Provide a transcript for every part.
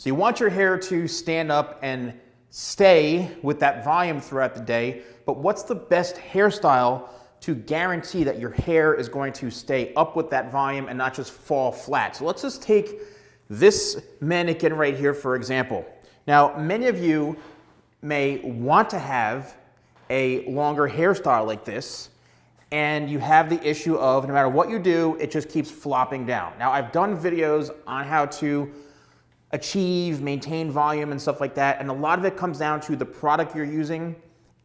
So you want your hair to stand up and stay with that volume throughout the day, but what's the best hairstyle to guarantee that your hair is going to stay up with that volume and not just fall flat? So let's just take this mannequin right here, for example. Now, many of you may want to have a longer hairstyle like this, and you have the issue of no matter what you do, it just keeps flopping down. Now, I've done videos on how to achieve, maintain volume and stuff like that, and a lot of it comes down to the product you're using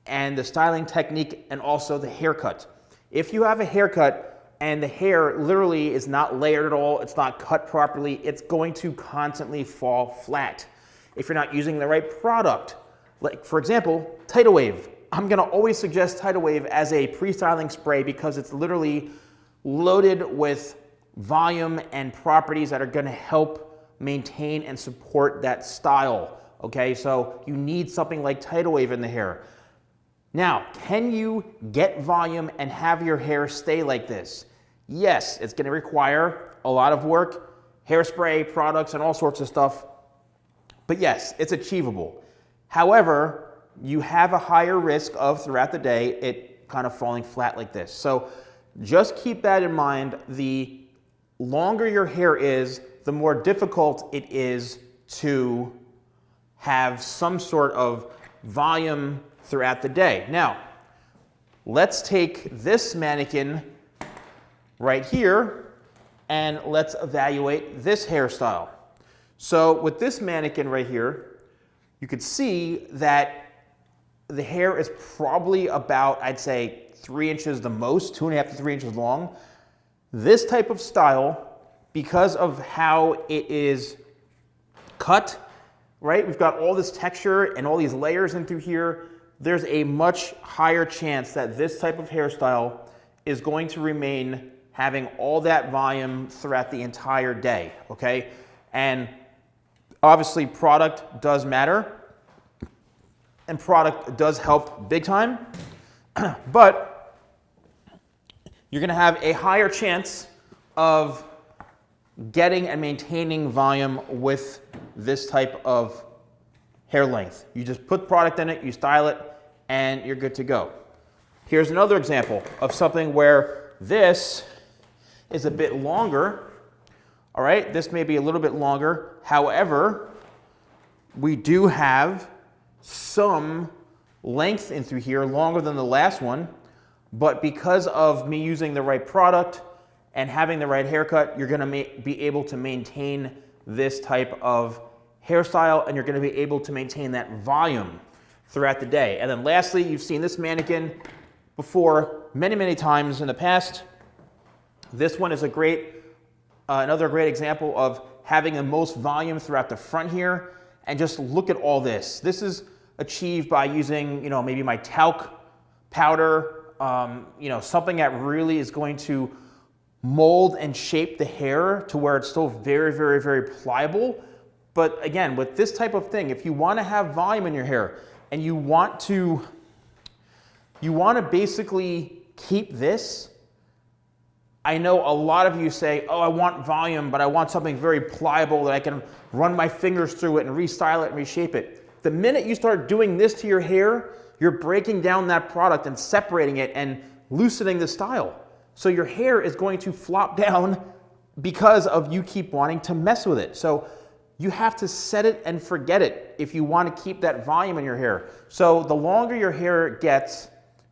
and the styling technique and also the haircut. If you have a haircut and the hair literally is not layered at all, it's not cut properly, it's going to constantly fall flat. If you're not using the right product, like for example, Tidal Wave. I'm gonna always suggest Tidal Wave as a pre-styling spray because it's literally loaded with volume and properties that are gonna help maintain and support that style, okay? So you need something like Tidal Wave in the hair. Now, can you get volume and have your hair stay like this? Yes, it's gonna require a lot of work, hairspray, products, and all sorts of stuff, but yes, it's achievable. However, you have a higher risk of, throughout the day, it kind of falling flat like this. So just keep that in mind. The longer your hair is, the more difficult it is to have some sort of volume throughout the day. Now, let's take this mannequin right here and let's evaluate this hairstyle. So with this mannequin right here, you could see that the hair is probably about, I'd say, 3 inches the most, 2.5 to 3 inches long. This type of style, because of how it is cut, right? We've got all this texture and all these layers in through here. There's a much higher chance that this type of hairstyle is going to remain having all that volume throughout the entire day, okay? And obviously product does matter and product does help big time, but you're gonna have a higher chance of getting and maintaining volume with this type of hair length. You just put product in it, you style it, and you're good to go. Here's another example of something where this is a bit longer. All right, this may be a little bit longer. However, we do have some length in through here, longer than the last one, but because of me using the right product and having the right haircut, you're gonna be able to maintain this type of hairstyle and you're gonna be able to maintain that volume throughout the day. And then lastly, you've seen this mannequin before many, many times in the past. This one is a great, another great example of having the most volume throughout the front here. And just look at all this. This is achieved by using, maybe my talc powder, something that really is going to mold and shape the hair to where it's still very, very, very pliable. But again, with this type of thing, if you want to have volume in your hair and you want to basically keep this, I know a lot of you say, oh, I want volume, but I want something very pliable that I can run my fingers through it and restyle it and reshape it. The minute you start doing this to your hair, you're breaking down that product and separating it and loosening the style. So your hair is going to flop down because of you keep wanting to mess with it. So you have to set it and forget it if you want to keep that volume in your hair. So the longer your hair gets,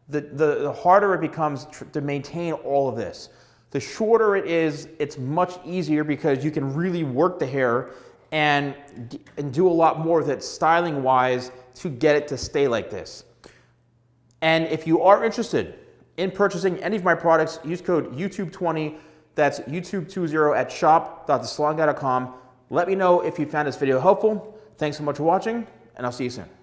the harder it becomes to maintain all of this. The shorter it is, it's much easier because you can really work the hair and do a lot more with it styling wise to get it to stay like this. And if you are interested in purchasing any of my products, use code YouTube20, that's YouTube20 at shop.thesalonguy.com. Let me know if you found this video helpful. Thanks so much for watching, and I'll see you soon.